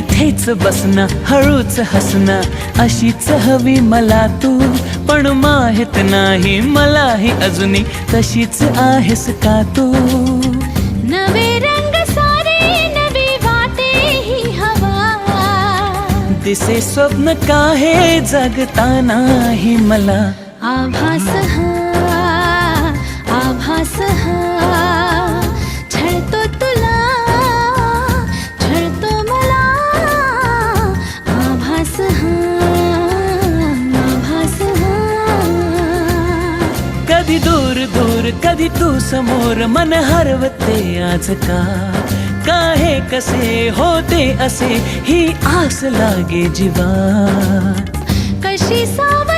इथेच बसना हळूच हसना अशीच हवी मला तू पण माहित नाही मलाही अजूनही तशीच आहेस का तू नवे रंग सारे नवी वाटे ही हवा दिसे स्वप्न काहे जगतानाही मला आभास हा छळतो तुला छळतो मला आभास हा कधी दूर दूर कधी तू समोर मन हरवते आज का हे कसे होते असे ही आस लागे जीवा कशी साव